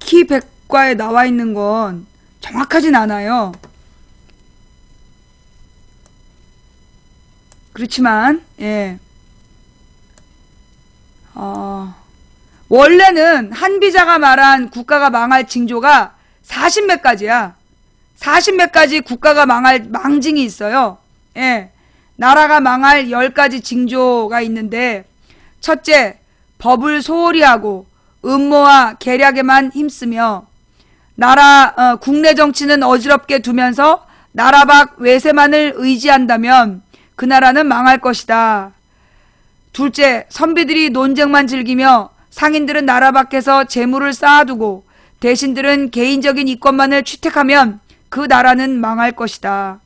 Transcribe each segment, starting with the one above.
위키백과에 나와 있는 건 정확하진 않아요. 그렇지만 예. 원래는 한비자가 말한 국가가 망할 징조가 40몇 가지야. 40몇 가지 국가가 망할 망징이 있어요. 예. 나라가 망할 10가지 징조가 있는데, 첫째, 법을 소홀히 하고 음모와 계략에만 힘쓰며 국내 정치는 어지럽게 두면서 나라 밖 외세만을 의지한다면 그 나라는 망할 것이다. 둘째, 선비들이 논쟁만 즐기며 상인들은 나라 밖에서 재물을 쌓아두고 대신들은 개인적인 이권만을 취택하면 그 나라는 망할 것이다.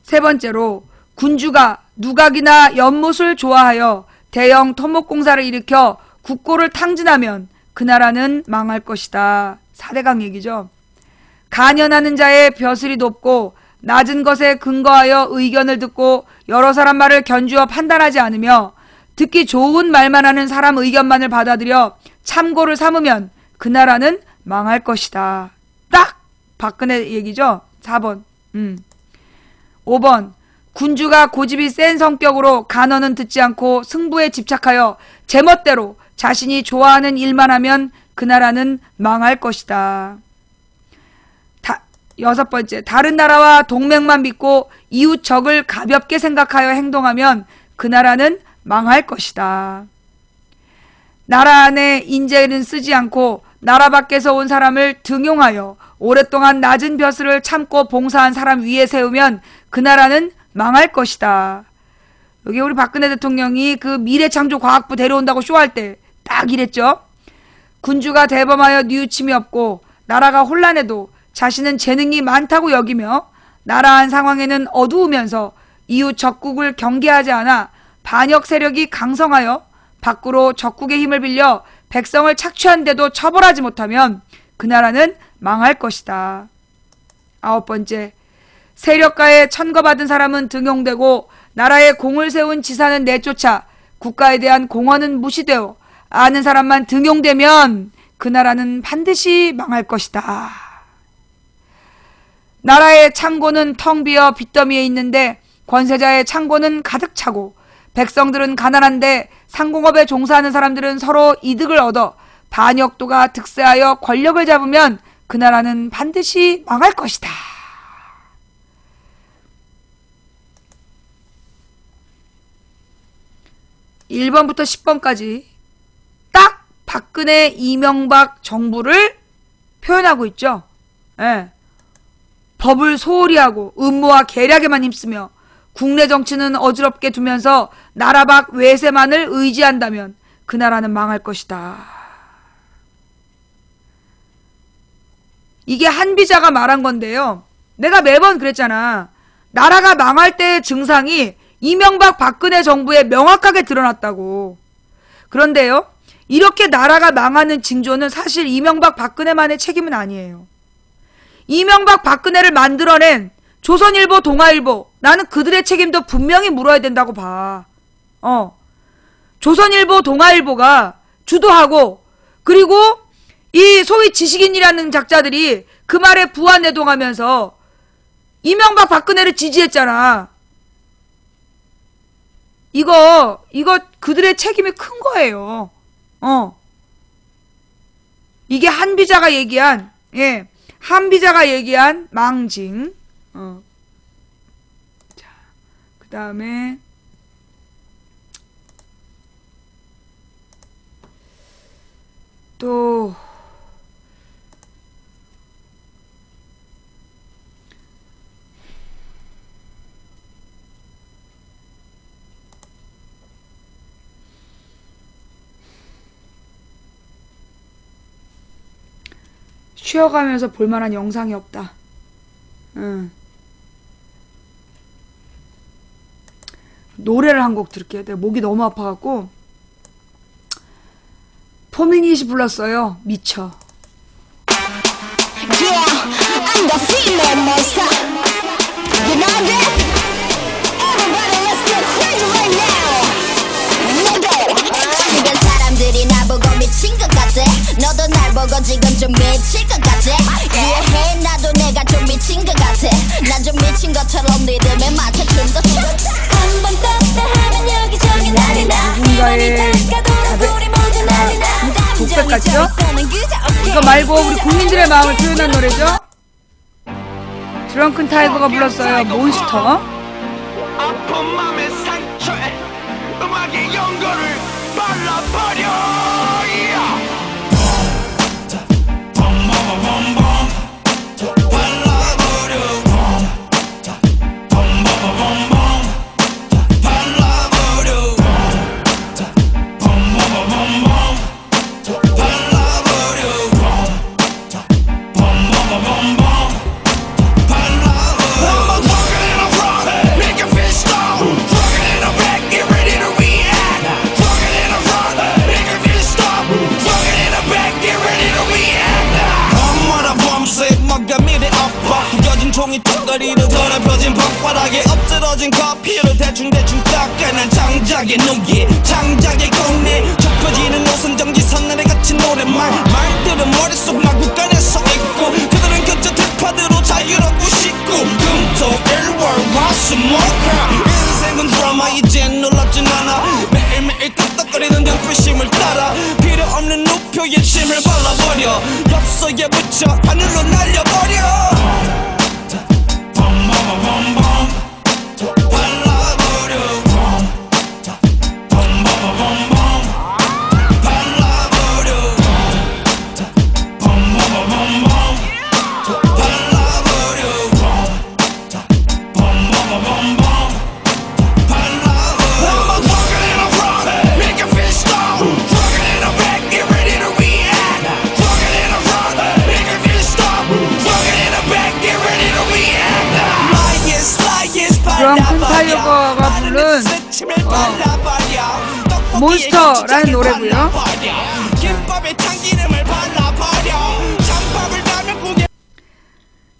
세 번째로, 군주가 누각이나 연못을 좋아하여 대형 토목공사를 일으켜 국고를 탕진하면 그 나라는 망할 것이다. 4대강 얘기죠. 간연하는 자의 벼슬이 높고 낮은 것에 근거하여 의견을 듣고 여러 사람 말을 견주어 판단하지 않으며 듣기 좋은 말만 하는 사람 의견만을 받아들여 참고를 삼으면 그 나라는 망할 것이다. 딱 박근혜 얘기죠. 4번. 5번. 군주가 고집이 센 성격으로 간언은 듣지 않고 승부에 집착하여 제멋대로 자신이 좋아하는 일만 하면 그 나라는 망할 것이다. 6번째. 다른 나라와 동맹만 믿고 이웃 적을 가볍게 생각하여 행동하면 그 나라는 망할 것이다. 나라 안에 인재는 쓰지 않고 나라 밖에서 온 사람을 등용하여 오랫동안 낮은 벼슬을 참고 봉사한 사람 위에 세우면 그 나라는 망할 것이다. 여기 우리 박근혜 대통령이 그 미래창조과학부 데려온다고 쇼할 때 딱 이랬죠. 군주가 대범하여 뉘우침이 없고 나라가 혼란해도 자신은 재능이 많다고 여기며 나라한 상황에는 어두우면서 이웃 적국을 경계하지 않아 반역 세력이 강성하여 밖으로 적국의 힘을 빌려 백성을 착취한데도 처벌하지 못하면 그 나라는 망할 것이다. 9번째. 세력가에 천거받은 사람은 등용되고 나라에 공을 세운 지사는 내쫓아 국가에 대한 공헌은 무시되어 아는 사람만 등용되면 그 나라는 반드시 망할 것이다. 나라의 창고는 텅 비어 빚더미에 있는데 권세자의 창고는 가득 차고 백성들은 가난한데 상공업에 종사하는 사람들은 서로 이득을 얻어 반역도가 득세하여 권력을 잡으면 그 나라는 반드시 망할 것이다. (1번부터) (10번까지) 딱 박근혜 이명박 정부를 표현하고 있죠. 예. 법을 소홀히 하고 음모와 계략에만 힘쓰며 국내 정치는 어지럽게 두면서 나라 밖 외세만을 의지한다면 그 나라는 망할 것이다. 이게 한비자가 말한 건데요. 내가 매번 그랬잖아. 나라가 망할 때의 증상이 이명박 박근혜 정부에 명확하게 드러났다고. 그런데요, 이렇게 나라가 망하는 징조는 사실 이명박 박근혜만의 책임은 아니에요. 이명박 박근혜를 만들어낸 조선일보, 동아일보, 나는 그들의 책임도 분명히 물어야 된다고 봐. 조선일보, 동아일보가 주도하고, 그리고 이 소위 지식인이라는 작자들이 그 말에 부안내동하면서 이명박 박근혜를 지지했잖아. 이거 그들의 책임이 큰 거예요. 이게 한비자가 얘기한, 예, 한비자가 얘기한 망징. 자, 그 다음에 또 쉬어가면서 볼만한 영상이 없다. 노래를 한 곡 들을게요. 내가 목이 너무 아파갖고. 포미닛이 불렀어요. 미쳐. Yeah, I'm the female monster. You know that? Everybody let's get crazy right now. Nigga, 지금 사람 사람들이 나보고 미친 것 같아. 너도 날 보고 지금 좀 미칠 것 같아. 이해해 나도 내가 좀 미친 것 같아. 난 좀 미친 것처럼 리듬에 맞춰 춤도 춰. 한번 떴다 하면 여기저기 난리 나. 누군가의 독백 같죠? 이거 말고 우리 국민들의 마음을 표현한 노래죠. 드렁큰 타이거가 불렀어요. 몬스터. 아픈 맘의 상처에 음악의 연고를 발라버려. 종이 턱걸이로 더럽혀진 벅바닥에 엎드러진 커피를 대충대충 닦아낸 장작의 누기 장작의 공내 좁혀지는 노선정지 선날에 갇힌 노랫말 말들은 머릿속 마구간에서 있고 그들은 그저 들파대로 자유롭고 싶고 금토일월 화수목화 인생은 드라마 이젠 놀랍진 않아 매일매일 끄떡거리는 눈부심을 따라 필요없는 누표에 침을 발라버려 엽서에 붙여 하늘로 날려버려. 드렁큰 타이거가 부른 몬스터라는 노래고요.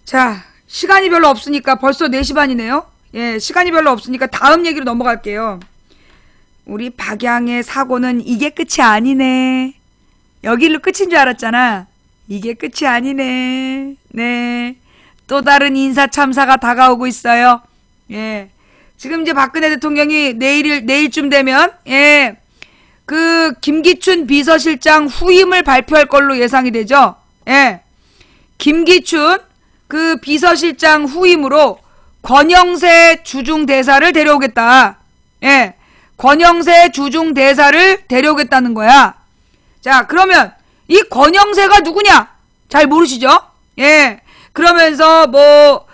자, 시간이 별로 없으니까 벌써 4시 반이네요. 예, 시간이 별로 없으니까 다음 얘기로 넘어갈게요. 우리 박양의 사고는 이게 끝이 아니네. 여기로 끝인 줄 알았잖아. 이게 끝이 아니네. 네, 또 다른 인사 참사가 다가오고 있어요. 예, 지금 이제 박근혜 대통령이 내일쯤 되면 그 김기춘 비서실장 후임을 발표할 걸로 예상이 되죠. 예, 김기춘 그 비서실장 후임으로 권영세 주중대사를 데려오겠다. 예, 권영세 주중대사를 데려오겠다는 거야. 자, 그러면 이 권영세가 누구냐? 잘 모르시죠? 예, 그러면서 뭐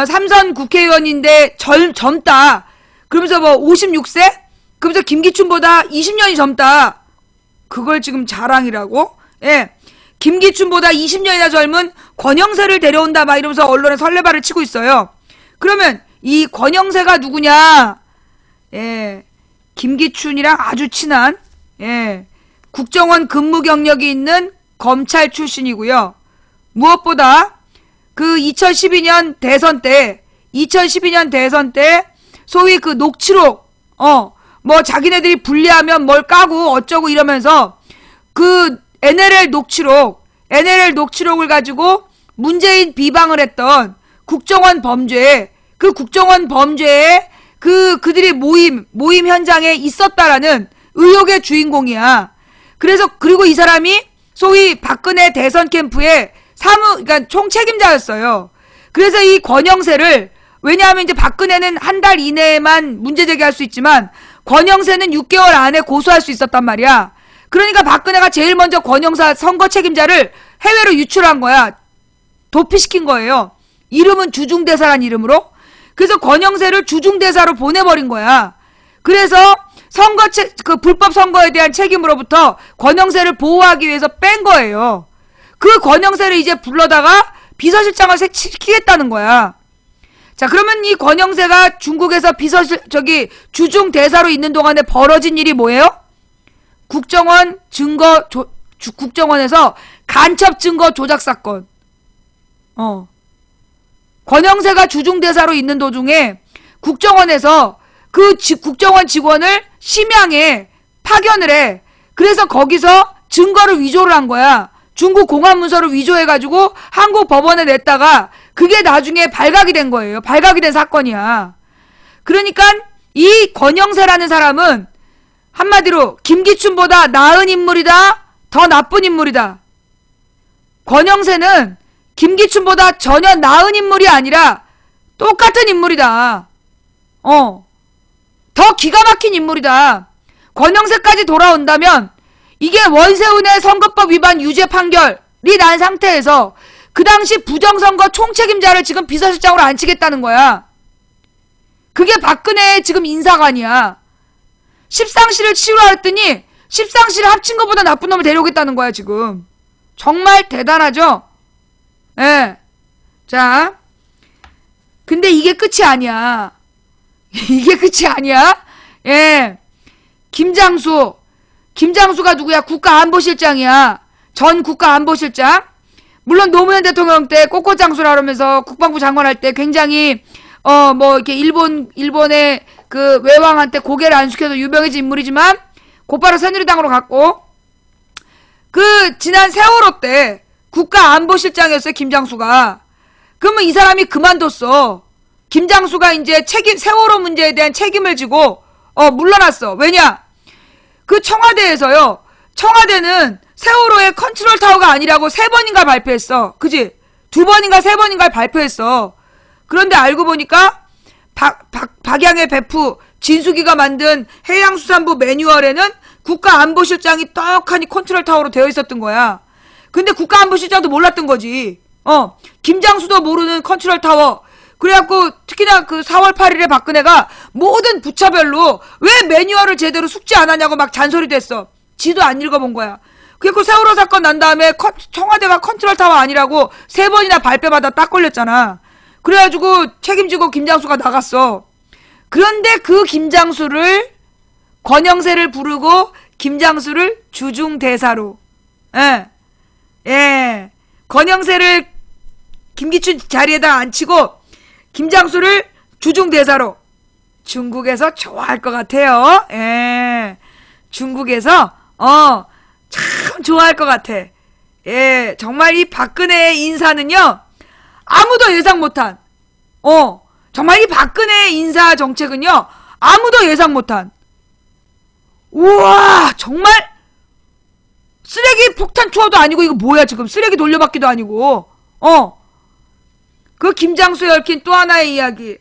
삼선 국회의원인데 젊다. 그러면서 뭐 56세? 그러면서 김기춘보다 20년이 젊다. 그걸 지금 자랑이라고? 예, 김기춘보다 20년이나 젊은 권영세를 데려온다 막 이러면서 언론에 설레발을 치고 있어요. 그러면 이 권영세가 누구냐? 예, 김기춘이랑 아주 친한 국정원 근무 경력이 있는 검찰 출신이고요. 무엇보다 그 2012년 대선 때 소위 그 녹취록 뭐 자기네들이 분리하면 뭘 까고 어쩌고 이러면서 그 NLL 녹취록을 가지고 문재인 비방을 했던 국정원 범죄에 그들이 모임 현장에 있었다라는 의혹의 주인공이야. 그리고 이 사람이 소위 박근혜 대선 캠프의 그러니까 총책임자였어요. 그래서 이 권영세를, 왜냐하면 이제 박근혜는 한 달 이내에만 문제 제기할 수 있지만 권영세는 6개월 안에 고소할 수 있었단 말이야. 그러니까 박근혜가 제일 먼저 권영사 선거 책임자를 해외로 유출한 거야. 도피시킨 거예요. 이름은 주중대사란 이름으로. 그래서 권영세를 주중대사로 보내버린 거야. 그래서 그 불법 선거에 대한 책임으로부터 권영세를 보호하기 위해서 뺀 거예요. 그 권영세를 이제 불러다가 비서실장을 시키겠다는 거야. 자, 그러면 이 권영세가 중국에서 주중대사로 있는 동안에 벌어진 일이 뭐예요? 국정원에서 간첩 증거 조작 사건. 권영세가 주중대사로 있는 도중에 국정원에서 그 국정원 직원을 심양에 파견을 해. 그래서 거기서 증거를 위조를 한 거야. 중국 공안 문서를 위조해가지고 한국 법원에 냈다가 그게 나중에 발각이 된 거예요. 발각이 된 사건이야. 그러니까 이 권영세라는 사람은 한마디로 김기춘보다 나은 인물이다, 더 나쁜 인물이다. 권영세는 김기춘보다 전혀 나은 인물이 아니라 똑같은 인물이다. 더 기가 막힌 인물이다. 권영세까지 돌아온다면 이게 원세훈의 선거법 위반 유죄 판결이 난 상태에서 그 당시 부정선거 총책임자를 지금 비서실장으로 앉히겠다는 거야. 그게 박근혜의 지금 인사관이야. 십상시를 치우라 했더니 십상시를 합친 것보다 나쁜 놈을 데려오겠다는 거야 지금. 정말 대단하죠? 예. 자, 근데 이게 끝이 아니야. 이게 끝이 아니야. 예. 김장수가 누구야? 국가안보실장이야. 전 국가안보실장. 물론 노무현 대통령 때 꽃꽃장수라 그러면서 국방부 장관 할 때 굉장히 이렇게 일본의 그 외왕한테 고개를 안 숙여서 유명해진 인물이지만 곧바로 새누리당으로 갔고, 그 지난 세월호 때 국가안보실장이었어요 김장수가. 그러면 이 사람이 그만뒀어. 김장수가 이제 세월호 문제에 대한 책임을 지고 물러났어. 왜냐? 그 청와대에서요. 청와대는 세월호의 컨트롤 타워가 아니라고 3번인가 발표했어. 그지? 2번인가 3번인가 발표했어. 그런데 알고 보니까 박양의 베프 진숙이가 만든 해양수산부 매뉴얼에는 국가안보실장이 떡하니 컨트롤 타워로 되어 있었던 거야. 근데 국가안보실장도 몰랐던 거지. 김장수도 모르는 컨트롤 타워. 그래갖고 특히나 그 4월 8일에 박근혜가 모든 부처별로 왜 매뉴얼을 제대로 숙지 안 하냐고 막 잔소리도 했어. 지도 안 읽어본 거야. 그래갖고 세월호 사건 난 다음에 청와대가 컨트롤 타워 아니라고 3번이나 발뺌하다 딱 걸렸잖아. 그래가지고 책임지고 김장수가 나갔어. 그런데 그 김장수를, 권영세를 부르고 김장수를 주중대사로, 권영세를 김기춘 자리에다 앉히고 김장수를 주중대사로. 중국에서 좋아할 것 같아요. 중국에서 참 좋아할 것 같아. 정말 이 박근혜의 인사는요, 아무도 예상 못한, 정말 이 박근혜의 인사 정책은요, 아무도 예상 못한, 우와, 정말 쓰레기 폭탄 투어도 아니고, 이거 뭐야 지금, 쓰레기 돌려받기도 아니고, 그 김장수에 얽힌 또 하나의 이야기.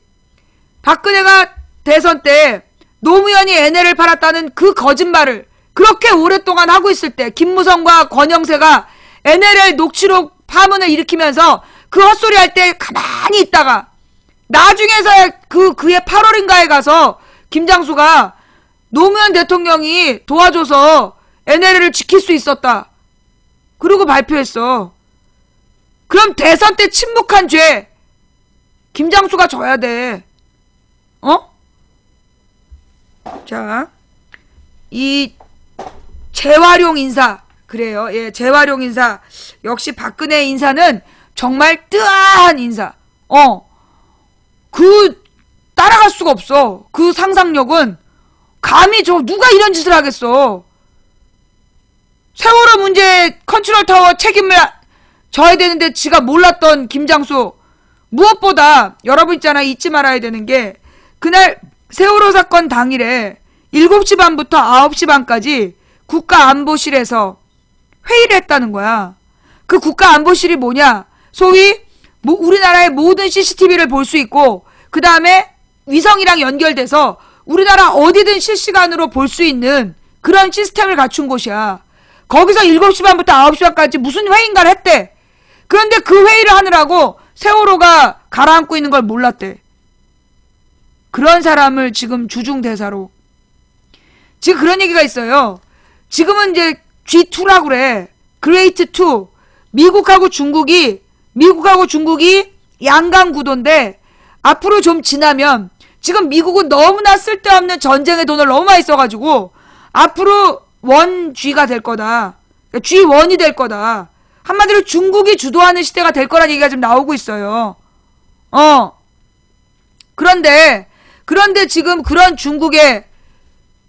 박근혜가 대선 때 노무현이 NL을 팔았다는 그 거짓말을 그렇게 오랫동안 하고 있을 때 김무성과 권영세가 NLL 녹취록 파문을 일으키면서 그 헛소리 할 때 가만히 있다가 나중에서야 그해 8월인가에 가서 김장수가 노무현 대통령이 도와줘서 NLL을 지킬 수 있었다. 그러고 발표했어. 그럼 대선 때 침묵한 죄 김장수가 져야 돼. 자, 이 재활용 인사, 그래요. 재활용 인사. 역시 박근혜 인사는 정말 뜨아한 인사. 따라갈 수가 없어. 그 상상력은. 감히 누가 이런 짓을 하겠어. 세월호 문제 컨트롤 타워 책임을 져야 되는데 지가 몰랐던 김장수. 무엇보다 여러분 있잖아, 잊지 말아야 되는 게, 그날 세월호 사건 당일에 7시 반부터 9시 반까지 국가안보실에서 회의를 했다는 거야. 그 국가안보실이 뭐냐? 소위 우리나라의 모든 CCTV를 볼 수 있고, 그 다음에 위성이랑 연결돼서 우리나라 어디든 실시간으로 볼 수 있는 그런 시스템을 갖춘 곳이야. 거기서 7시 반부터 9시 반까지 무슨 회의인가를 했대. 그런데 그 회의를 하느라고 세월호가 가라앉고 있는 걸 몰랐대. 그런 사람을 지금 주중대사로. 지금 그런 얘기가 있어요. 지금은 이제 G2라고 그래. 그레이트 2. 미국하고 중국이 양강구도인데, 앞으로 좀 지나면, 지금 미국은 너무나 쓸데없는 전쟁에 돈을 너무 많이 써가지고 앞으로 1G가 될 거다. G1이 될 거다. 한마디로 중국이 주도하는 시대가 될 거란 얘기가 지금 나오고 있어요. 그런데 지금 그런 중국의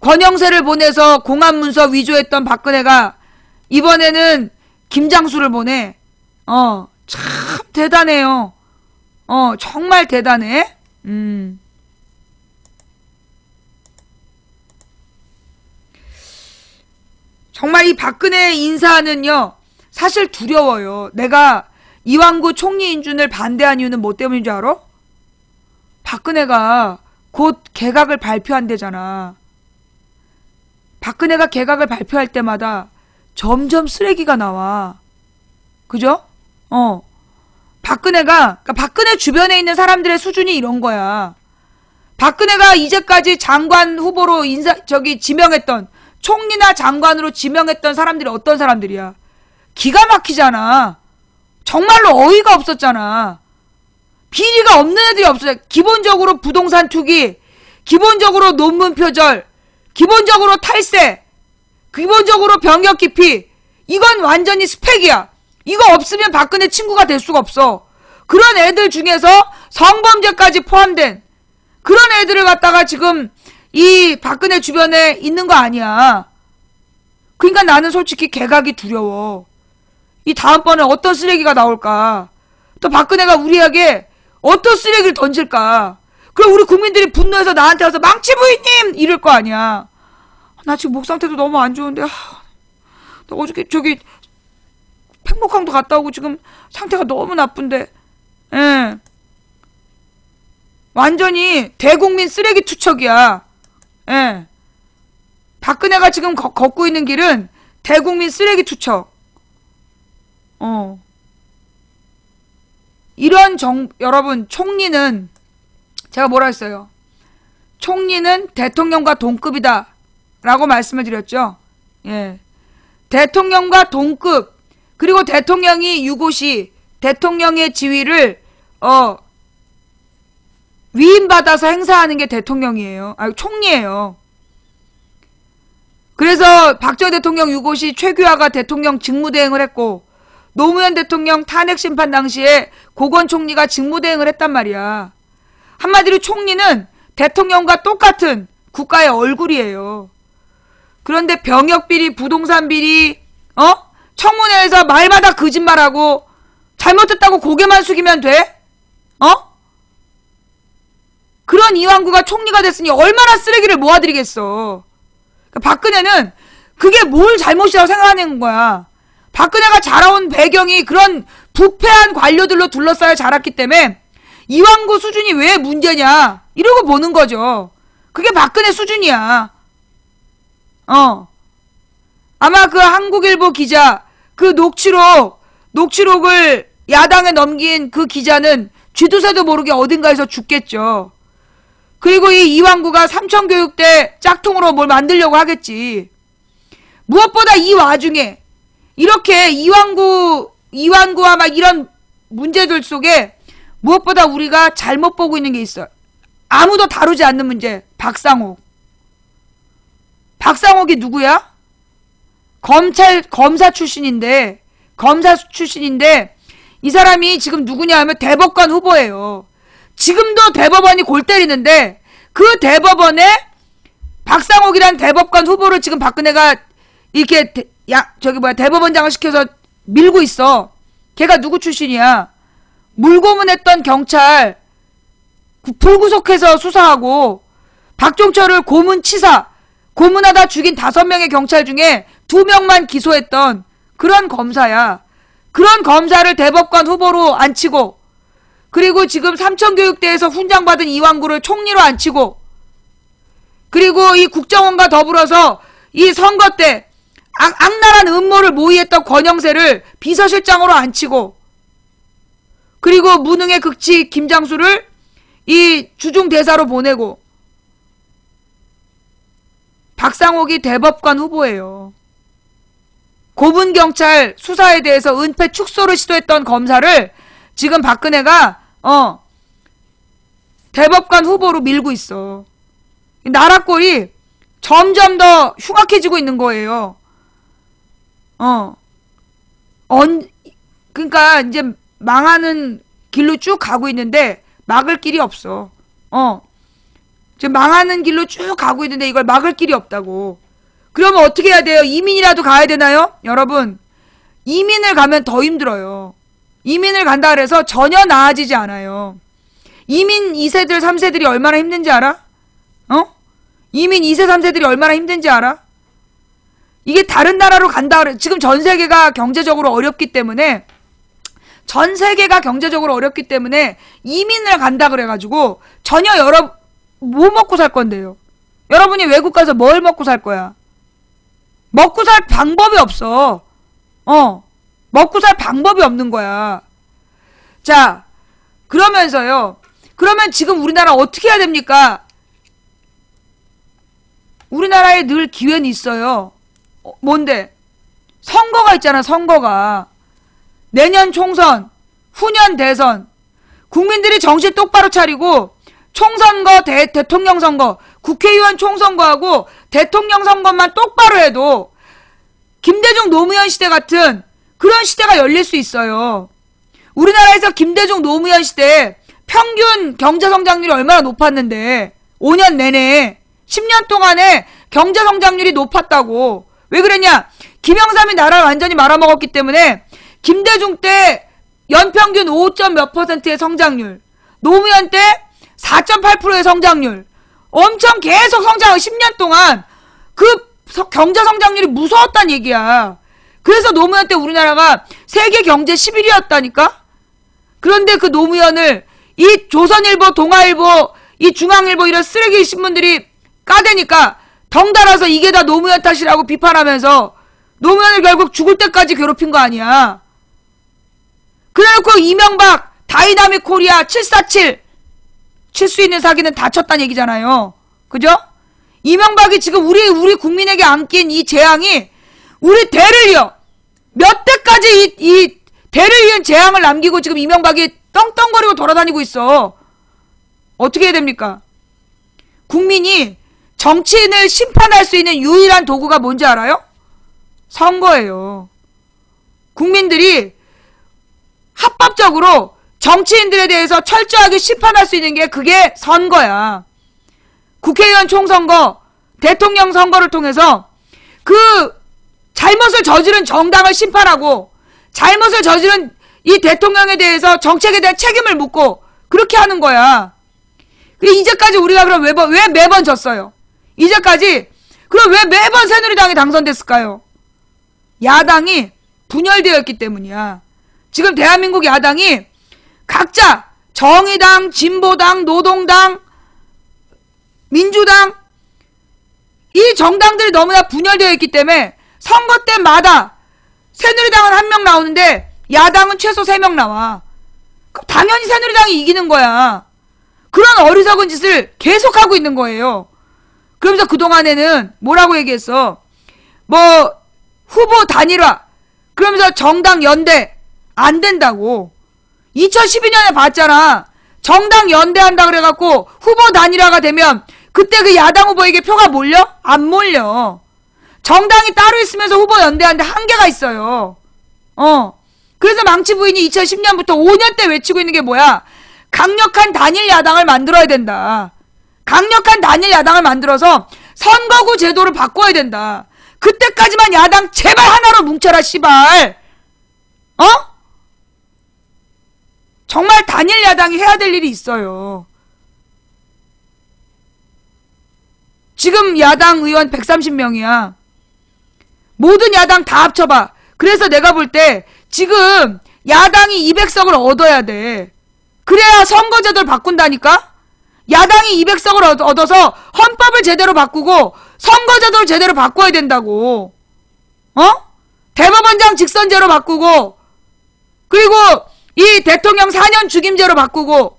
권영세를 보내서 공안문서 위조했던 박근혜가 이번에는 김장수를 보내. 참 대단해요. 정말 대단해. 정말 이 박근혜 인사는요, 사실 두려워요. 내가 이완구 총리 인준을 반대한 이유는 뭐 때문인 줄 알아? 박근혜가 곧 개각을 발표한대잖아. 박근혜가 개각을 발표할 때마다 점점 쓰레기가 나와. 그죠? 그러니까 박근혜 주변에 있는 사람들의 수준이 이런 거야. 박근혜가 이제까지 장관 후보로 지명했던, 총리나 장관으로 지명했던 사람들이 어떤 사람들이야? 기가 막히잖아. 정말로 어이가 없었잖아. 비리가 없는 애들이 없어요. 기본적으로 부동산 투기, 기본적으로 논문 표절, 기본적으로 탈세, 기본적으로 병역 기피. 이건 완전히 스펙이야. 이거 없으면 박근혜 친구가 될 수가 없어. 그런 애들 중에서 성범죄까지 포함된 그런 애들을 갖다가 지금 이 박근혜 주변에 있는 거 아니야. 그러니까 나는 솔직히 개각이 두려워. 이 다음번에 어떤 쓰레기가 나올까? 또 박근혜가 우리에게 어떤 쓰레기를 던질까? 그럼 우리 국민들이 분노해서 나한테 와서 망치 부인님! 이럴 거 아니야. 나 지금 목 상태도 너무 안 좋은데, 나 어저께 팽목항도 갔다 오고 지금 상태가 너무 나쁜데, 예. 완전히 대국민 쓰레기 투척이야. 예. 박근혜가 지금 걷고 있는 길은 대국민 쓰레기 투척. 여러분, 총리는, 제가 뭐라 했어요? 총리는 대통령과 동급이다. 라고 말씀을 드렸죠. 예. 대통령과 동급, 그리고 대통령이 유고시, 대통령의 지위를, 위임받아서 행사하는 게 대통령이에요. 총리예요. 그래서 박정희 대통령 유고시 최규하가 대통령 직무대행을 했고, 노무현 대통령 탄핵심판 당시에 고건 총리가 직무대행을 했단 말이야. 한마디로 총리는 대통령과 똑같은 국가의 얼굴이에요. 그런데 병역비리, 부동산비리, 청문회에서 말마다 거짓말하고 잘못했다고 고개만 숙이면 돼? 그런 이완구가 총리가 됐으니 얼마나 쓰레기를 모아드리겠어. 그러니까 박근혜는 그게 뭘 잘못이라고 생각하는 거야. 박근혜가 자라온 배경이 그런 부패한 관료들로 둘러싸여 자랐기 때문에 이완구 수준이 왜 문제냐 이러고 보는 거죠. 그게 박근혜 수준이야. 아마 그 한국일보 기자, 그 녹취록을 야당에 넘긴 그 기자는 쥐두새도 모르게 어딘가에서 죽겠죠. 그리고 이 이완구가 삼천교육대 짝퉁으로 뭘 만들려고 하겠지. 무엇보다 이 와중에 이렇게 이완구와 막 이런 문제들 속에 무엇보다 우리가 잘못 보고 있는 게 있어요. 아무도 다루지 않는 문제. 박상옥. 박상옥이 누구야? 검사 출신인데 이 사람이 지금 누구냐 하면 대법관 후보예요. 지금도 대법원이 골 때리는데 그 대법원에 박상옥이란 대법관 후보를 지금 박근혜가 이렇게 대법원장을 시켜서 밀고 있어. 걔가 누구 출신이야? 물고문했던 경찰 불구속해서 수사하고 박종철을 고문치사, 고문하다 죽인 5명의 경찰 중에 2명만 기소했던 그런 검사야. 그런 검사를 대법관 후보로 앉히고, 그리고 지금 삼천교육대에서 훈장받은 이완구를 총리로 앉히고, 그리고 이 국정원과 더불어서 이 선거 때 악랄한 음모를 모의했던 권영세를 비서실장으로 앉히고, 그리고 무능의 극치 김장수를 이 주중대사로 보내고, 박상옥이 대법관 후보예요. 고문경찰 수사에 대해서 은폐 축소를 시도했던 검사를 지금 박근혜가 대법관 후보로 밀고 있어. 나라꼴이 점점 더 흉악해지고 있는 거예요. 그러니까 이제 망하는 길로 쭉 가고 있는데 막을 길이 없어. 지금 망하는 길로 쭉 가고 있는데 이걸 막을 길이 없다고. 그러면 어떻게 해야 돼요? 이민이라도 가야 되나요? 여러분, 이민을 가면 더 힘들어요. 이민을 간다 그래서 전혀 나아지지 않아요. 이민 2세들 3세들이 얼마나 힘든지 알아? 이민 2세 3세들이 얼마나 힘든지 알아? 이게 다른 나라로 간다 그래. 지금 전 세계가 경제적으로 어렵기 때문에 이민을 간다 그래가지고 전혀 뭐 먹고 살 건데요? 여러분이 외국 가서 뭘 먹고 살 거야? 먹고 살 방법이 없어. 먹고 살 방법이 없는 거야. 자, 그러면서요. 그러면 지금 우리나라 어떻게 해야 됩니까? 우리나라에 늘 기회는 있어요. 뭔데? 선거가 있잖아, 선거가. 내년 총선, 후년 대선. 국민들이 정신 똑바로 차리고 총선거, 대통령 선거, 국회의원 총선거하고 대통령 선거만 똑바로 해도 김대중 노무현 시대 같은 그런 시대가 열릴 수 있어요. 우리나라에서 김대중 노무현 시대 평균 경제성장률이 얼마나 높았는데 5년 내내 10년 동안에 경제성장률이 높았다고. 왜 그랬냐? 김영삼이 나라를 완전히 말아먹었기 때문에 김대중 때 연평균 5몇 %의 성장률, 노무현 때 4.8%의 성장률, 엄청 계속 성장을 10년 동안 그 경제성장률이 무서웠단 얘기야. 그래서 노무현 때 우리나라가 세계 경제 11위였다니까? 그런데 그 노무현을 이 조선일보, 동아일보, 이 중앙일보 이런 쓰레기 신문들이 까대니까 덩달아서 이게 다 노무현 탓이라고 비판하면서 노무현을 결국 죽을 때까지 괴롭힌 거 아니야. 그래놓고 이명박 다이나믹 코리아 747 칠 수 있는 사기는 다 쳤단 얘기잖아요. 그죠? 이명박이 지금 우리 국민에게 안긴 이 재앙이 우리 대를 이어 몇 대까지 이 대를 이은 재앙을 남기고 지금 이명박이 떵떵거리고 돌아다니고 있어. 어떻게 해야 됩니까? 국민이 정치인을 심판할 수 있는 유일한 도구가 뭔지 알아요? 선거예요. 국민들이 합법적으로 정치인들에 대해서 철저하게 심판할 수 있는 게 그게 선거야. 국회의원 총선거, 대통령 선거를 통해서 그 잘못을 저지른 정당을 심판하고 잘못을 저지른 이 대통령에 대해서 정책에 대한 책임을 묻고 그렇게 하는 거야. 그리고 이제까지 우리가 그럼 왜 매번 졌어요? 이제까지 그럼 왜 매번 새누리당이 당선됐을까요? 야당이 분열되어 있기 때문이야. 지금 대한민국 야당이 각자 정의당, 진보당, 노동당, 민주당 이 정당들이 너무나 분열되어 있기 때문에 선거 때마다 새누리당은 1명 나오는데 야당은 최소 3명 나와. 그럼 당연히 새누리당이 이기는 거야. 그런 어리석은 짓을 계속하고 있는 거예요. 그러면서 그동안에는 뭐라고 얘기했어? 뭐 후보 단일화 그러면서 정당 연대 안 된다고. 2012년에 봤잖아. 정당 연대한다 그래갖고 후보 단일화가 되면 그때 그 야당 후보에게 표가 몰려? 안 몰려. 정당이 따로 있으면서 후보 연대하는데 한계가 있어요. 그래서 망치 부인이 2010년부터 5년 때 외치고 있는 게 뭐야? 강력한 단일 야당을 만들어야 된다. 강력한 단일 야당을 만들어서 선거구 제도를 바꿔야 된다. 그때까지만 야당 제발 하나로 뭉쳐라 씨발. 정말 단일 야당이 해야 될 일이 있어요. 지금 야당 의원 130명이야. 모든 야당 다 합쳐봐. 그래서 내가 볼 때 지금 야당이 200석을 얻어야 돼. 그래야 선거제도를 바꾼다니까? 야당이 200석을 얻어서 헌법을 제대로 바꾸고 선거제도를 제대로 바꿔야 된다고. 대법원장 직선제로 바꾸고 그리고 이 대통령 4년 중임제로 바꾸고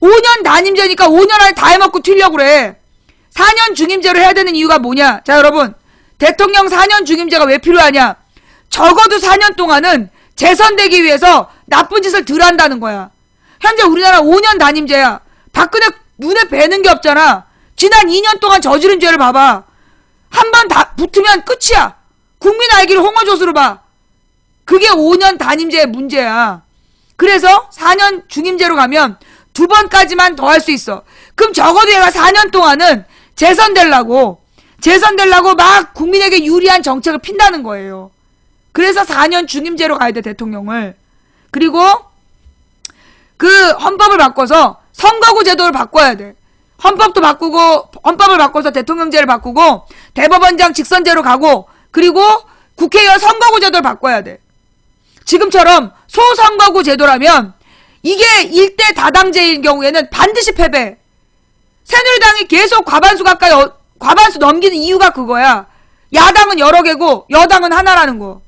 5년 단임제니까 5년 안에 다 해먹고 튀려고 그래. 4년 중임제로 해야 되는 이유가 뭐냐? 자 여러분, 대통령 4년 중임제가 왜 필요하냐? 적어도 4년 동안은 재선되기 위해서 나쁜 짓을 덜 한다는 거야. 현재 우리나라 5년 단임제야. 박근혜 눈에 뵈는 게 없잖아. 지난 2년 동안 저지른 죄를 봐봐. 한 번 다 붙으면 끝이야. 국민 알기를 홍어조수로 봐. 그게 5년 단임제의 문제야. 그래서 4년 중임제로 가면 2번까지만 더 할 수 있어. 그럼 적어도 얘가 4년 동안은 재선되려고 막 국민에게 유리한 정책을 핀다는 거예요. 그래서 4년 중임제로 가야 돼, 대통령을. 그리고 그 헌법을 바꿔서 선거구 제도를 바꿔야 돼. 헌법도 바꾸고, 헌법을 바꿔서 대통령제를 바꾸고, 대법원장 직선제로 가고, 그리고 국회의원 선거구 제도를 바꿔야 돼. 지금처럼 소선거구 제도라면 이게 1대 다당제인 경우에는 반드시 패배. 새누리당이 계속 과반수 가까이 과반수 넘기는 이유가 그거야. 야당은 여러 개고 여당은 하나라는 거.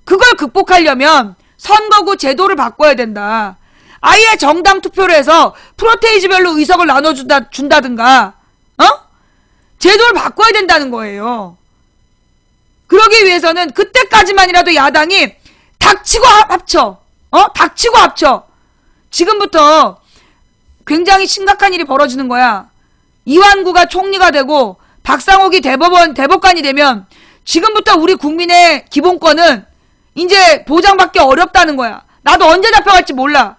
그걸 극복하려면 선거구 제도를 바꿔야 된다. 아예 정당 투표를 해서 프로테이지별로 의석을 나눠준다든가, 제도를 바꿔야 된다는 거예요. 그러기 위해서는 그때까지만이라도 야당이 닥치고 합쳐. 닥치고 합쳐. 지금부터 굉장히 심각한 일이 벌어지는 거야. 이완구가 총리가 되고 박상옥이 대법관이 되면 지금부터 우리 국민의 기본권은 이제 보장받기 어렵다는 거야. 나도 언제 잡혀갈지 몰라.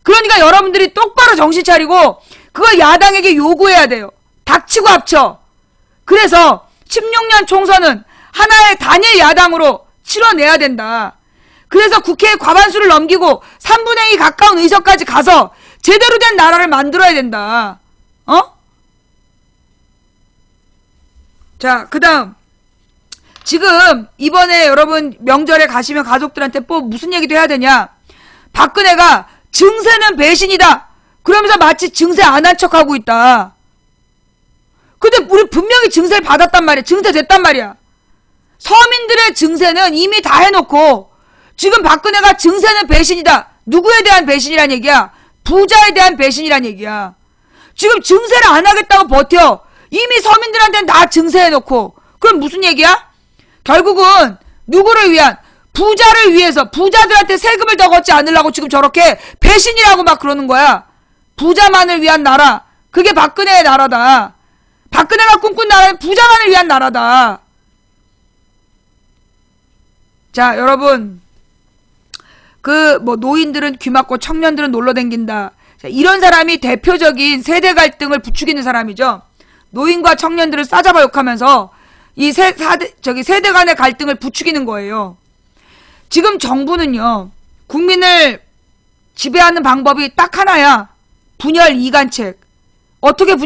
그러니까 여러분들이 똑바로 정신 차리고 그걸 야당에게 요구해야 돼요. 닥치고 합쳐. 그래서 16년 총선은 하나의 단일 야당으로 치러내야 된다. 그래서 국회의 과반수를 넘기고 3분의 2 가까운 의석까지 가서 제대로 된 나라를 만들어야 된다. 자, 그 다음. 지금 이번에 여러분 명절에 가시면 가족들한테 무슨 얘기도 해야 되냐. 박근혜가 증세는 배신이다. 그러면서 마치 증세 안 한 척하고 있다. 근데 우리 분명히 증세를 받았단 말이야. 증세 됐단 말이야. 서민들의 증세는 이미 다 해놓고 지금 박근혜가 증세는 배신이다. 누구에 대한 배신이란 얘기야? 부자에 대한 배신이란 얘기야. 지금 증세를 안 하겠다고 버텨. 이미 서민들한테는 다 증세해놓고. 그럼 무슨 얘기야? 결국은 누구를 위한? 부자를 위해서 부자들한테 세금을 더 걷지 않으려고 지금 저렇게 배신이라고 막 그러는 거야. 부자만을 위한 나라. 그게 박근혜의 나라다. 박근혜가 꿈꾼 나라는 부자만을 위한 나라다. 자, 여러분. 노인들은 귀 막고 청년들은 놀러 댕긴다. 자, 이런 사람이 대표적인 세대 갈등을 부추기는 사람이죠. 노인과 청년들을 싸잡아 욕하면서 이 세대 간의 갈등을 부추기는 거예요. 지금 정부는요, 국민을 지배하는 방법이 딱 하나야. 분열 이간책. 어떻게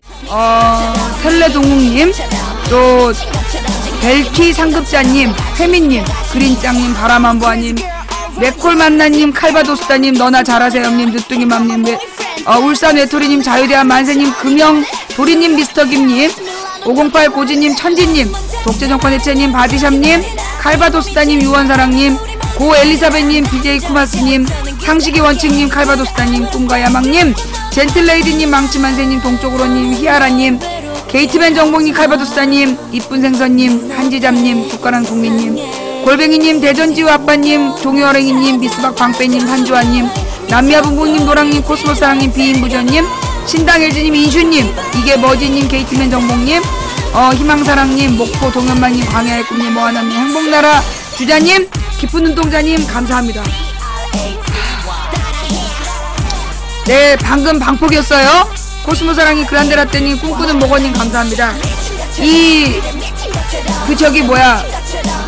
텔레동욱님, 또 벨키 상급자님, 혜민님, 그린짱님, 바라만보아님, 맥콜만나님, 칼바도스다님, 너나 잘하세요님, 늦둥이맘님, 울산 외톨이님, 자유대한 만세님, 금영 도리님, 미스터김님, 508 고지님, 천지님, 독재정권 해체님, 바디샵님, 칼바도스다님, 유원사랑님, 고 엘리사벳님, BJ 쿠마스님, 상식이 원칙님, 칼바도스다님, 꿈과 야망님, 젠틀레이디님, 망치만세님, 동쪽으로님, 히아라님, 게이트맨 정봉님, 칼바도스다님, 이쁜 생선님, 한지잡님, 국가란 국민님, 골뱅이님, 대전지우 아빠님, 종이어랭이님, 미스박 방빼님, 한주아님, 남미아bun부님, 노랑님, 코스모사랑님, 비인부전님, 신당일지님, 인슈님, 이게 머지님, 게이트맨 정봉님, 희망사랑님, 목포 동현만님, 광야의 꿈님, 모아남님, 행복나라 주자님, 기쁜 눈동자님, 감사합니다. 네, 방금 방폭이었어요. 코스모사랑님, 그란데라떼님, 꿈꾸는 목원님, 감사합니다.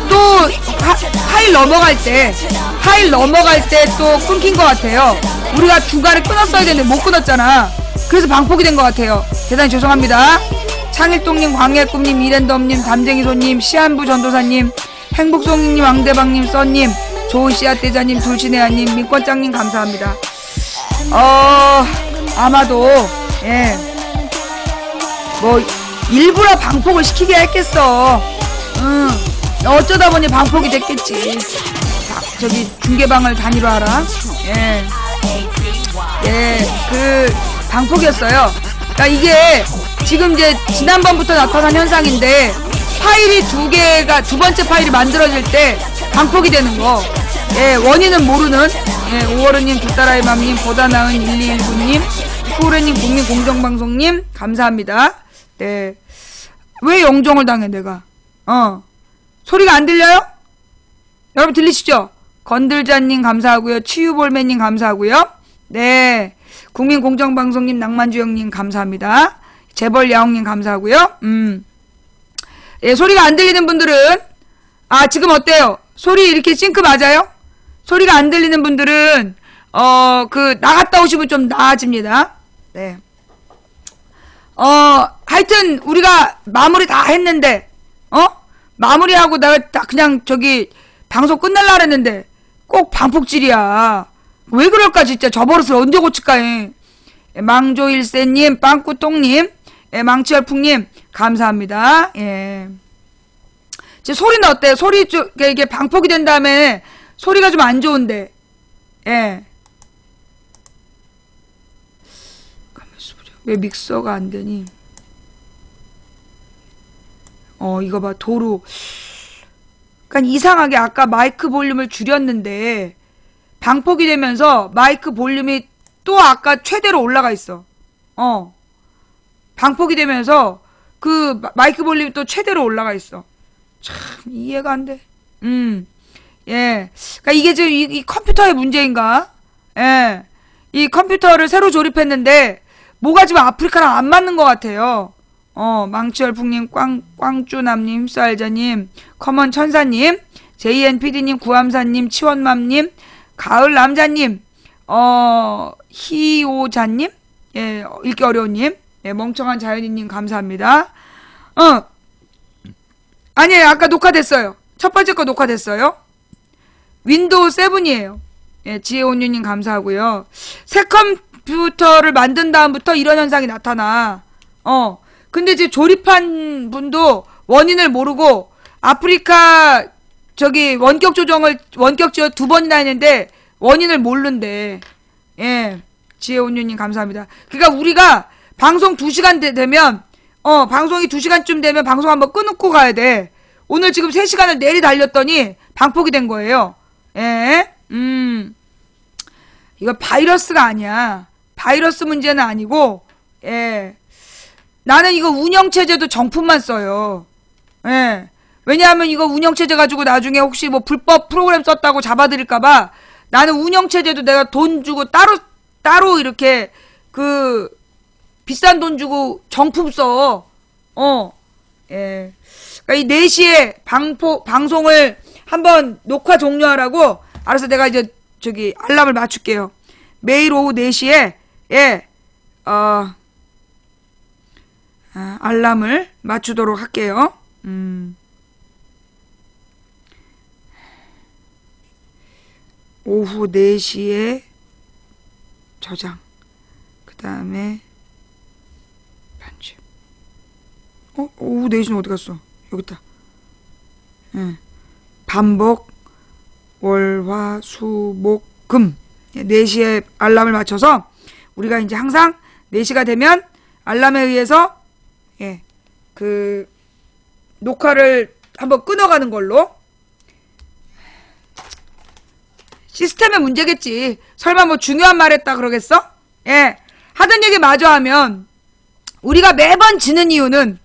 또 파일 넘어갈 때 또 끊긴 것 같아요. 우리가 중간에 끊었어야 되는데 못 끊었잖아. 그래서 방폭이 된 것 같아요. 대단히 죄송합니다. 창일동님, 광야의 꿈님, 이랜덤님, 담쟁이손님, 시한부 전도사님, 행복송이님, 왕대방님, 써님, 좋은 씨앗대자님, 둘신혜아님, 민권장님, 감사합니다. 아마도 일부러 방폭을 시키게 했겠어. 어쩌다 보니 방폭이 됐겠지. 저기 중계방을 단위로 하라. 그 방폭이었어요. 그러니까 이게 지금 이제 지난번부터 나타난 현상인데, 파일이 두 번째 파일이 만들어질 때 방폭이 되는 거. 원인은 모르는. 오월우님, 두따라의 맘님, 보다 나은 1219님, 후레님, 국민공정방송님, 감사합니다. 네. 왜 영종을 당해, 내가? 소리가 안 들려요? 여러분 들리시죠? 건들자님 감사하고요. 치유볼매님 감사하고요. 네. 국민공정방송님, 낭만주영님 감사합니다. 재벌야옹님 감사하고요. 예, 소리가 안 들리는 분들은 지금 어때요? 소리 이렇게 싱크 맞아요? 소리가 안 들리는 분들은 나갔다 오시면 좀 나아집니다. 네. 하여튼 우리가 마무리 다 했는데 마무리하고 내가 그냥 방송 끝날라 그랬는데 꼭 방폭질이야. 왜 그럴까 진짜. 저 버릇을 언제 고칠까 해. 망조일세님, 빵꾸똥님, 망치열풍님 감사합니다. 예. 제 소리는 어때요? 소리 이게 방폭이 된 다음에 소리가 좀 안 좋은데. 예. 왜 믹서가 안 되니? 이거 봐. 도루. 그러니까 이상하게 아까 마이크 볼륨을 줄였는데 방폭이 되면서 마이크 볼륨이 또 아까 최대로 올라가 있어. 방폭이 되면서 그 마이크 볼륨이 또 최대로 올라가 있어. 참 이해가 안 돼. 예. 그러니까 이게 지금 이 컴퓨터의 문제인가? 예. 이 컴퓨터를 새로 조립했는데 뭐가 지금 아프리카랑 안 맞는 것 같아요. 망치열풍님, 꽝쭈남님, 휩싸알자님, 커먼 천사님, JNPD님, 구함사님, 치원맘님, 가을남자님, 희오자님, 예, 읽기 어려운님, 예, 멍청한 자연이님 감사합니다. 아니에요. 아까 녹화됐어요. 첫 번째 거 녹화됐어요. 윈도우 7이에요. 예, 지혜온유님 감사하고요. 새 컴퓨터를 만든 다음부터 이런 현상이 나타나. 근데 이제 조립한 분도 원인을 모르고 아프리카 원격 지원 2번이나 했는데 원인을 모르는데. 예. 지혜온유님 감사합니다. 그러니까 우리가 방송 2시간 되면 방송이 2시간쯤 되면 방송 한번 끊고 가야 돼. 오늘 지금 3시간을 내리 달렸더니 방폭이 된 거예요. 예. 이거 바이러스가 아니야. 바이러스 문제는 아니고, 예. 나는 이거 운영체제도 정품만 써요. 예. 왜냐하면 이거 운영체제 가지고 나중에 혹시 뭐 불법 프로그램 썼다고 잡아드릴까봐 나는 운영체제도 내가 돈 주고 따로 이렇게 비싼 돈 주고 정품 써. 예. 그러니까 이 4시에 방송을 한번 녹화 종료하라고, 알아서 내가 이제 알람을 맞출게요. 매일 오후 4시에, 예, 알람을 맞추도록 할게요. 오후 4시에 저장. 그 다음에 편집. 오후 4시는 어디 갔어? 여기 있다. 예. 반복 월화 수목 금 4시에 알람을 맞춰서 우리가 이제 항상 4시가 되면 알람에 의해서 녹화를 한번 끊어가는 걸로. 시스템의 문제겠지. 설마 뭐 중요한 말 했다 그러겠어? 예. 하던 얘기 마저 하면 우리가 매번 지는 이유는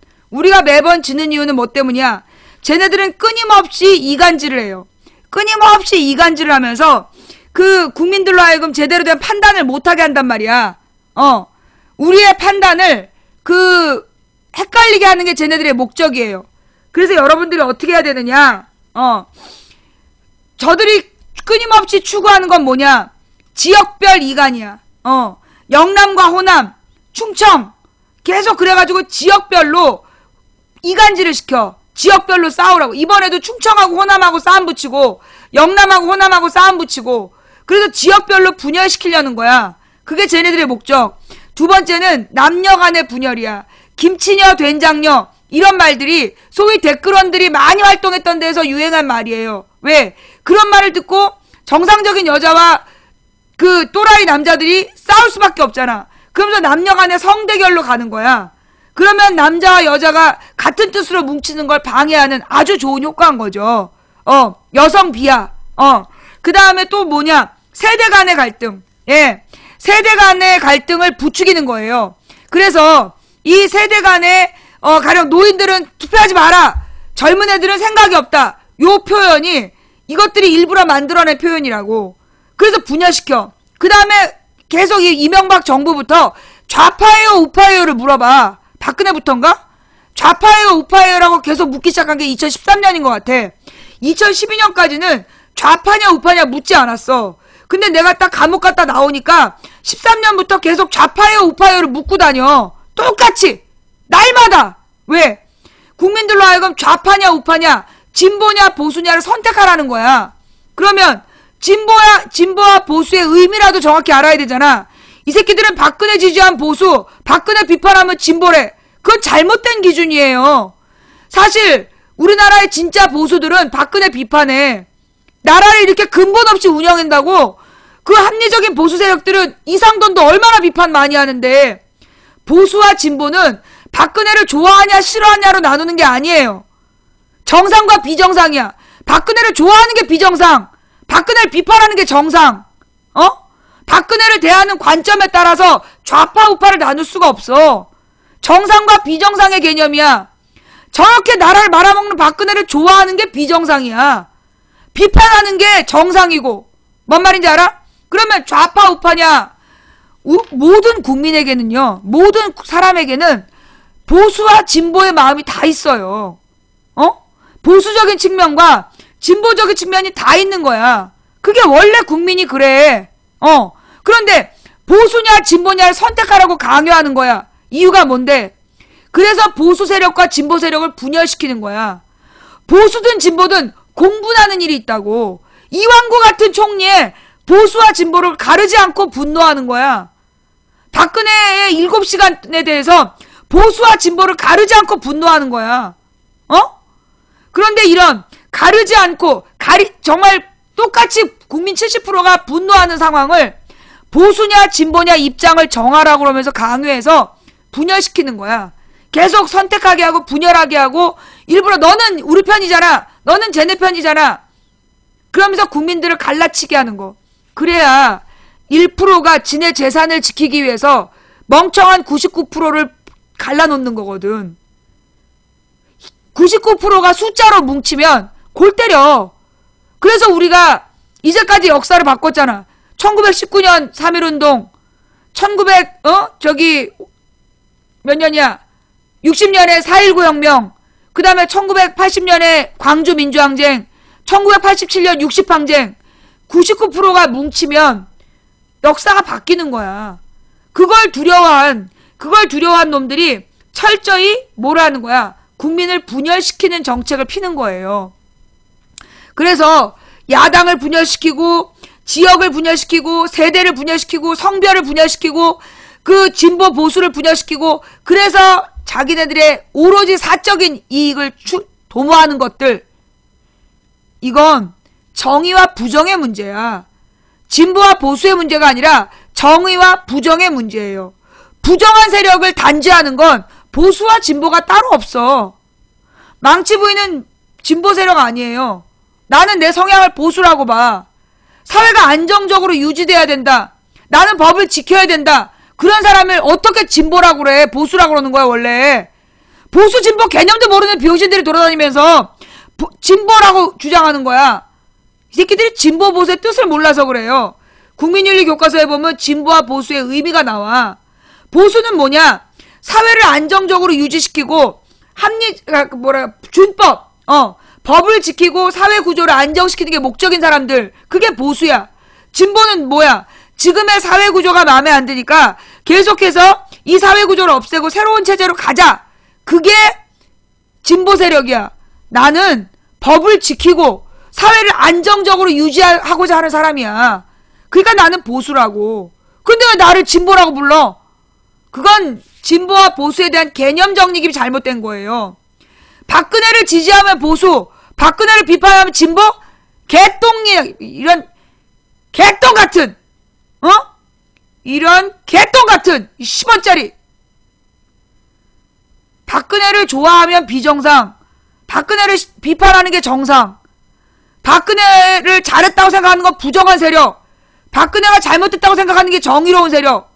뭐 때문이야? 쟤네들은 끊임없이 이간질을 해요. 끊임없이 이간질을 하면서 국민들로 하여금 제대로 된 판단을 못하게 한단 말이야. 우리의 판단을 헷갈리게 하는 게 쟤네들의 목적이에요. 그래서 여러분들이 어떻게 해야 되느냐? 저들이 끊임없이 추구하는 건 뭐냐? 지역별 이간이야. 영남과 호남, 충청 계속 그래가지고 지역별로 이간질을 시켜. 지역별로 싸우라고. 이번에도 충청하고 호남하고 싸움 붙이고 영남하고 호남하고 싸움 붙이고, 그래서 지역별로 분열시키려는 거야. 그게 쟤네들의 목적. 두 번째는 남녀 간의 분열이야. 김치녀, 된장녀 이런 말들이 소위 댓글원들이 많이 활동했던 데에서 유행한 말이에요. 왜? 그런 말을 듣고 정상적인 여자와 또라이 남자들이 싸울 수밖에 없잖아. 그러면서 남녀 간의 성대결로 가는 거야. 그러면 남자와 여자가 같은 뜻으로 뭉치는 걸 방해하는 아주 좋은 효과인 거죠. 여성 비하. 그 다음에 또 뭐냐? 세대 간의 갈등. 예. 세대 간의 갈등을 부추기는 거예요. 그래서 이 세대 간의 가령 노인들은 투표하지 마라. 젊은 애들은 생각이 없다. 요 표현이 이것들이 일부러 만들어낸 표현이라고. 그래서 분열시켜. 그 다음에 계속 이 이명박 정부부터 좌파예요, 우파예요를 물어봐. 박근혜부터인가? 좌파예요, 우파예요라고 계속 묻기 시작한 게 2013년인 것 같아. 2012년까지는 좌파냐, 우파냐 묻지 않았어. 근데 내가 딱 감옥 갔다 나오니까 13년부터 계속 좌파예요, 우파예요를 묻고 다녀. 똑같이. 날마다. 왜? 국민들로 하여금 좌파냐, 우파냐, 진보냐, 보수냐를 선택하라는 거야. 그러면 진보와 보수의 의미라도 정확히 알아야 되잖아. 이 새끼들은 박근혜 지지한 보수, 박근혜 비판하면 진보래. 그건 잘못된 기준이에요. 사실 우리나라의 진짜 보수들은 박근혜 비판해. 나라를 이렇게 근본 없이 운영한다고 그 합리적인 보수 세력들은 이상돈도 얼마나 비판 많이 하는데, 보수와 진보는 박근혜를 좋아하냐 싫어하냐로 나누는 게 아니에요. 정상과 비정상이야. 박근혜를 좋아하는 게 비정상, 박근혜를 비판하는 게 정상. 박근혜를 대하는 관점에 따라서 좌파 우파를 나눌 수가 없어. 정상과 비정상의 개념이야. 저렇게 나라를 말아먹는 박근혜를 좋아하는 게 비정상이야. 비판하는 게 정상이고. 뭔 말인지 알아? 그러면 좌파 우파냐? 모든 국민에게는요, 모든 사람에게는 보수와 진보의 마음이 다 있어요. 보수적인 측면과 진보적인 측면이 다 있는 거야. 그게 원래 국민이 그래. 그런데 보수냐 진보냐를 선택하라고 강요하는 거야. 이유가 뭔데? 그래서 보수 세력과 진보 세력을 분열시키는 거야. 보수든 진보든 공분하는 일이 있다고. 이완구 같은 총리에 보수와 진보를 가르지 않고 분노하는 거야. 박근혜의 7시간에 대해서 보수와 진보를 가르지 않고 분노하는 거야. 그런데 이런 가르지 않고 정말 똑같이 국민 70%가 분노하는 상황을 보수냐 진보냐 입장을 정하라고 그러면서 강요해서 분열시키는 거야. 계속 선택하게 하고 분열하게 하고, 일부러 너는 우리 편이잖아, 너는 쟤네 편이잖아, 그러면서 국민들을 갈라치게 하는 거. 그래야 1%가 지네 재산을 지키기 위해서 멍청한 99%를 갈라놓는 거거든. 99%가 숫자로 뭉치면 골 때려. 그래서 우리가 이제까지 역사를 바꿨잖아. 1919년 3.1운동, 몇 년이야? 60년에 4.19 혁명, 그 다음에 1980년에 광주 민주항쟁, 1987년 60항쟁, 99%가 뭉치면 역사가 바뀌는 거야. 그걸 두려워한 놈들이 철저히 뭐라는 거야? 국민을 분열시키는 정책을 피는 거예요. 그래서 야당을 분열시키고, 지역을 분열시키고, 세대를 분열시키고, 성별을 분열시키고, 그 진보 보수를 분열시키고, 그래서 자기네들의 오로지 사적인 이익을 도모하는 것들, 이건 정의와 부정의 문제야. 진보와 보수의 문제가 아니라 정의와 부정의 문제예요. 부정한 세력을 단죄하는 건 보수와 진보가 따로 없어. 망치 부인은 진보 세력 아니에요. 나는 내 성향을 보수라고 봐. 사회가 안정적으로 유지돼야 된다, 나는 법을 지켜야 된다, 그런 사람을 어떻게 진보라고 그래, 보수라고 그러는 거야 원래. 보수 진보 개념도 모르는 병신들이 돌아다니면서 진보라고 주장하는 거야. 이 새끼들이 진보 보수의 뜻을 몰라서 그래요. 국민윤리 교과서에 보면 진보와 보수의 의미가 나와. 보수는 뭐냐? 사회를 안정적으로 유지시키고 준법, 법을 지키고 사회 구조를 안정시키는 게 목적인 사람들, 그게 보수야. 진보는 뭐야? 지금의 사회 구조가 마음에 안 드니까 계속해서 이 사회 구조를 없애고 새로운 체제로 가자. 그게 진보 세력이야. 나는 법을 지키고 사회를 안정적으로 유지하고자 하는 사람이야. 그러니까 나는 보수라고. 근데 왜 나를 진보라고 불러? 그건 진보와 보수에 대한 개념 정립이 잘못된 거예요. 박근혜를 지지하면 보수, 박근혜를 비판하면 진보? 개똥이, 이런 개똥 같은, 이런 개똥 같은 10원짜리. 박근혜를 좋아하면 비정상, 박근혜를 비판하는 게 정상, 박근혜를 잘했다고 생각하는 건 부정한 세력, 박근혜가 잘못했다고 생각하는 게 정의로운 세력.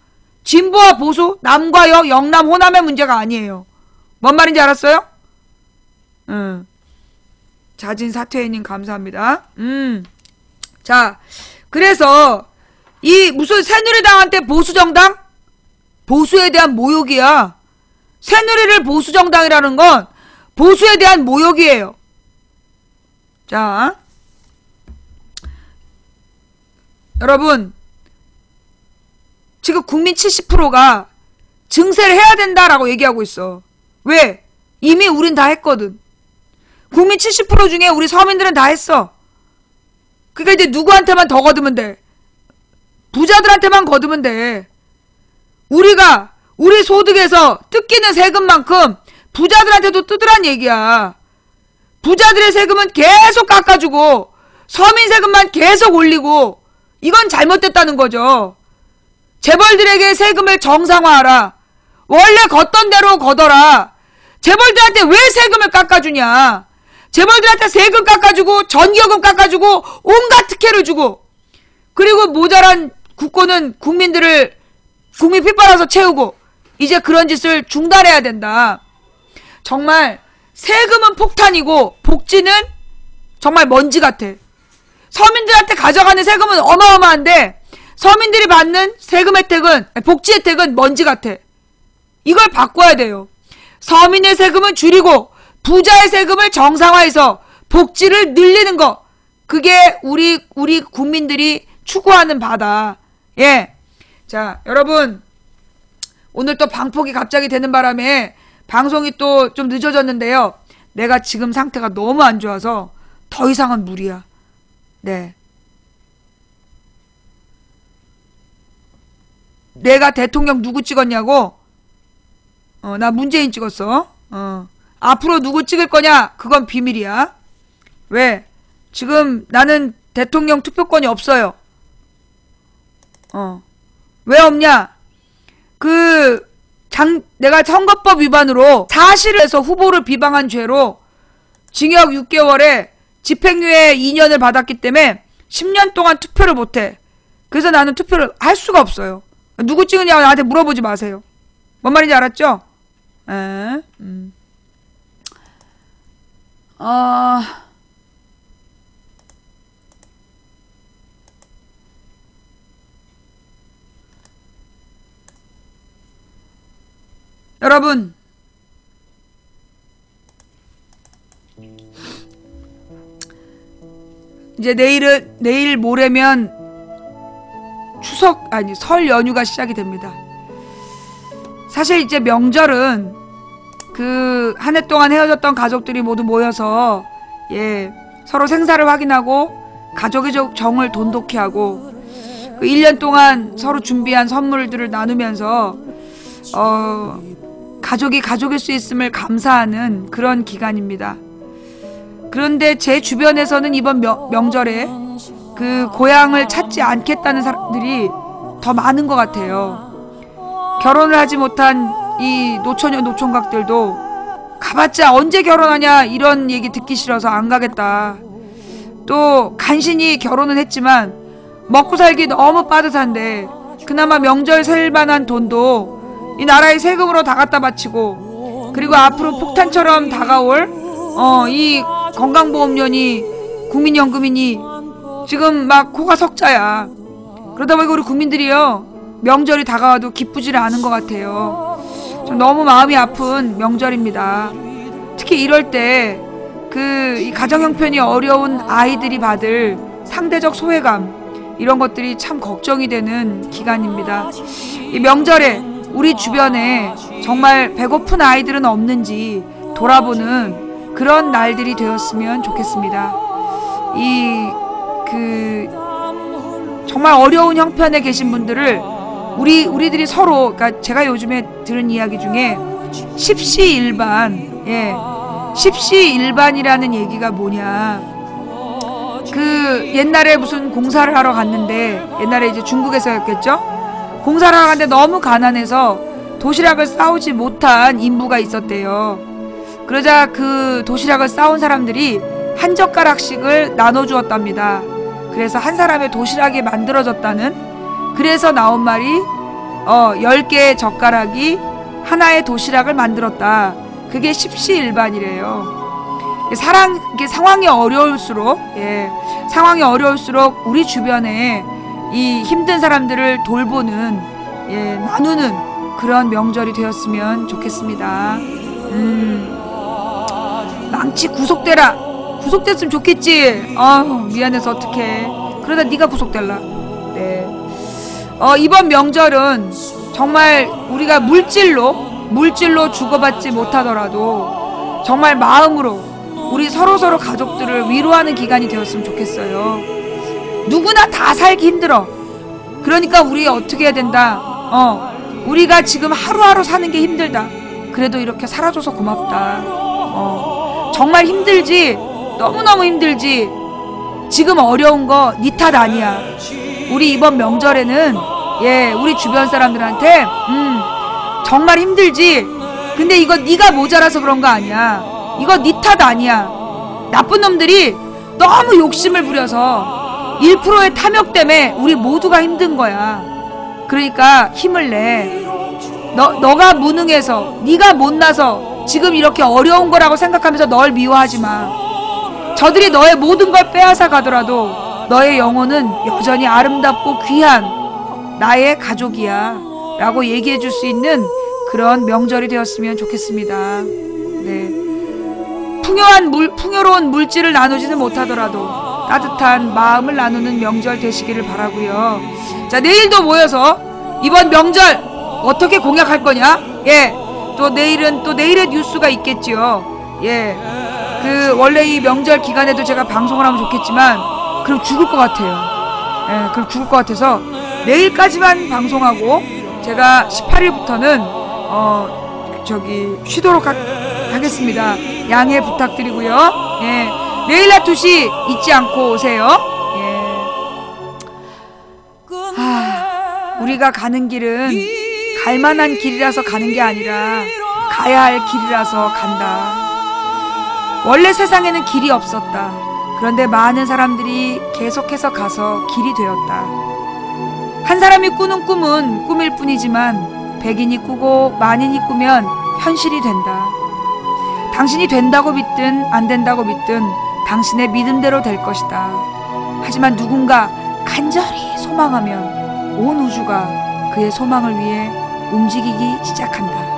진보와 보수, 남과 여, 영남, 호남의 문제가 아니에요. 뭔 말인지 알았어요? 자진 사퇴님 감사합니다. 자, 그래서 이 무슨 새누리당한테 보수정당? 보수에 대한 모욕이야. 새누리를 보수정당이라는 건 보수에 대한 모욕이에요. 자, 여러분, 지금 국민 70%가 증세를 해야 된다라고 얘기하고 있어. 왜? 이미 우린 다 했거든. 국민 70% 중에 우리 서민들은 다 했어. 그러니까 이제 누구한테만 더 거두면 돼? 부자들한테만 거두면 돼. 우리가 우리 소득에서 뜯기는 세금만큼 부자들한테도 뜯으란 얘기야. 부자들의 세금은 계속 깎아주고 서민 세금만 계속 올리고 이건 잘못됐다는 거죠. 재벌들에게 세금을 정상화하라. 원래 걷던 대로 걷어라. 재벌들한테 왜 세금을 깎아주냐. 재벌들한테 세금 깎아주고 전기요금 깎아주고 온갖 특혜를 주고 그리고 모자란 국고는 국민 피 빨아서 채우고 이제 그런 짓을 중단해야 된다. 정말 세금은 폭탄이고 복지는 정말 먼지 같아. 서민들한테 가져가는 세금은 어마어마한데 서민들이 받는 세금 혜택은 복지 혜택은 먼지 같아. 이걸 바꿔야 돼요. 서민의 세금은 줄이고 부자의 세금을 정상화해서 복지를 늘리는 거. 그게 우리 국민들이 추구하는 바다. 예. 자, 여러분, 오늘 또 방폭이 갑자기 되는 바람에 방송이 또 좀 늦어졌는데요. 내가 지금 상태가 너무 안 좋아서 더 이상은 무리야. 네. 내가 대통령 누구 찍었냐고? 나 문재인 찍었어. 앞으로 누구 찍을 거냐? 그건 비밀이야. 왜? 지금 나는 대통령 투표권이 없어요. 왜 없냐? 내가 선거법 위반으로 사실에서 후보를 비방한 죄로 징역 6개월에 집행유예 2년을 받았기 때문에 10년 동안 투표를 못해. 그래서 나는 투표를 할 수가 없어요. 누구 찍으냐고 나한테 물어보지 마세요. 뭔 말인지 알았죠? 여러분, 이제 내일 모레면 설 연휴가 시작이 됩니다. 사실 이제 명절은 그 한 해 동안 헤어졌던 가족들이 모두 모여서 서로 생사를 확인하고 가족의 정을 돈독히 하고 그 1년 동안 서로 준비한 선물들을 나누면서 가족일 수 있음을 감사하는 그런 기간입니다. 그런데 제 주변에서는 이번 명절에 그 고향을 찾지 않겠다는 사람들이 더 많은 것 같아요. 결혼을 하지 못한 이 노처녀 노총각들도 가봤자 언제 결혼하냐 이런 얘기 듣기 싫어서 안 가겠다. 또 간신히 결혼은 했지만 먹고 살기 너무 빠듯한데 그나마 명절 살 만한 돈도 이 나라의 세금으로 다 갖다 바치고 그리고 앞으로 폭탄처럼 다가올 이 건강보험료니 국민연금이니 지금 막 코가 석자야. 그러다 보니까 우리 국민들이요 명절이 다가와도 기쁘지를 않은 것 같아요. 좀 너무 마음이 아픈 명절입니다. 특히 이럴 때 이 가정 형편이 어려운 아이들이 받을 상대적 소외감 이런 것들이 참 걱정이 되는 기간입니다. 이 명절에 우리 주변에 정말 배고픈 아이들은 없는지 돌아보는 그런 날들이 되었으면 좋겠습니다. 정말 어려운 형편에 계신 분들을 우리들이 서로, 그러니까 제가 요즘에 들은 이야기 중에 십시일반, 십시일반이라는 얘기가 뭐냐. 옛날에 무슨 공사를 하러 갔는데, 옛날에 이제 중국에서였겠죠? 공사를 하러 갔는데 너무 가난해서 도시락을 싸우지 못한 인부가 있었대요. 그러자 그 도시락을 싸온 사람들이 한 젓가락씩을 나눠주었답니다. 그래서 한 사람의 도시락이 만들어졌다는, 그래서 나온 말이 10개의 젓가락이 하나의 도시락을 만들었다. 그게 십시일반이래요. 상황이 어려울수록 우리 주변에 이 힘든 사람들을 돌보는, 예, 나누는 그런 명절이 되었으면 좋겠습니다. 망치 구속되라. 구속됐으면 좋겠지. 미안해서 어떡해. 그러다 네가 구속될라. 네. 이번 명절은 정말 우리가 물질로 주고받지 못하더라도 정말 마음으로 우리 서로서로 가족들을 위로하는 기간이 되었으면 좋겠어요. 누구나 다 살기 힘들어. 그러니까 우리 어떻게 해야 된다. 우리가 지금 하루하루 사는 게 힘들다. 그래도 이렇게 살아줘서 고맙다. 정말 힘들지. 너무너무 힘들지. 지금 어려운 거 니 탓 아니야. 우리 이번 명절에는, 예, 우리 주변 사람들한테 정말 힘들지. 근데 이거 네가 모자라서 그런 거 아니야. 이거 니 탓 아니야. 나쁜 놈들이 너무 욕심을 부려서 1%의 탐욕 때문에 우리 모두가 힘든 거야. 그러니까 힘을 내. 너가 무능해서, 네가 못나서 지금 이렇게 어려운 거라고 생각하면서 널 미워하지 마. 저들이 너의 모든 걸 빼앗아 가더라도 너의 영혼은 여전히 아름답고 귀한 나의 가족이야 라고 얘기해 줄 수 있는 그런 명절이 되었으면 좋겠습니다. 네. 풍요로운 물질을 나누지는 못하더라도 따뜻한 마음을 나누는 명절 되시기를 바라고요. 자, 내일도 모여서 이번 명절 어떻게 공약할 거냐? 예. 또 내일은 또 내일의 뉴스가 있겠지요. 예. 원래 이 명절 기간에도 제가 방송을 하면 좋겠지만, 그럼 죽을 것 같아요. 예, 그럼 죽을 것 같아서 내일까지만 방송하고 제가 18일부터는 쉬도록 하겠습니다. 양해 부탁드리고요. 예. 내일 낮 2시 잊지 않고 오세요. 예. 우리가 가는 길은 갈만한 길이라서 가는 게 아니라 가야 할 길이라서 간다. 원래 세상에는 길이 없었다. 그런데 많은 사람들이 계속해서 가서 길이 되었다. 한 사람이 꾸는 꿈은 꿈일 뿐이지만 백인이 꾸고 만인이 꾸면 현실이 된다. 당신이 된다고 믿든 안 된다고 믿든 당신의 믿음대로 될 것이다. 하지만 누군가 간절히 소망하면 온 우주가 그의 소망을 위해 움직이기 시작한다.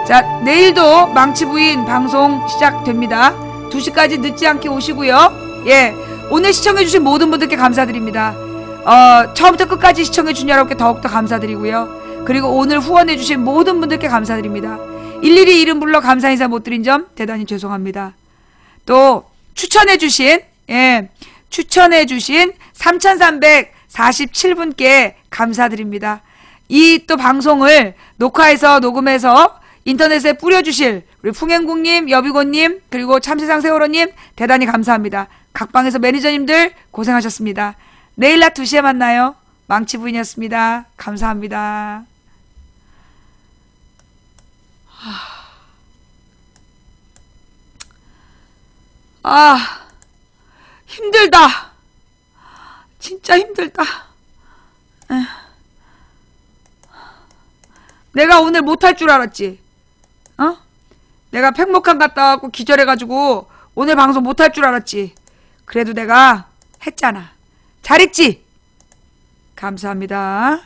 자, 내일도 망치부인 방송 시작됩니다. 2시까지 늦지 않게 오시고요. 예, 오늘 시청해주신 모든 분들께 감사드립니다. 처음부터 끝까지 시청해주신 여러분께 더욱더 감사드리고요. 그리고 오늘 후원해주신 모든 분들께 감사드립니다. 일일이 이름 불러 감사 인사 못 드린 점 대단히 죄송합니다. 또 추천해주신 3347분께 감사드립니다. 이 또 방송을 녹화해서 녹음해서 인터넷에 뿌려주실 우리 풍행국님, 여비고님, 그리고 참세상 세월호님 대단히 감사합니다. 각 방에서 매니저님들 고생하셨습니다. 내일 낮 2시에 만나요. 망치부인이었습니다. 감사합니다. 힘들다. 진짜 힘들다. 내가 오늘 못할 줄 알았지? 내가 팽목항 갔다 와갖고 기절해가지고 오늘 방송 못할 줄 알았지? 그래도 내가 했잖아. 잘했지? 감사합니다.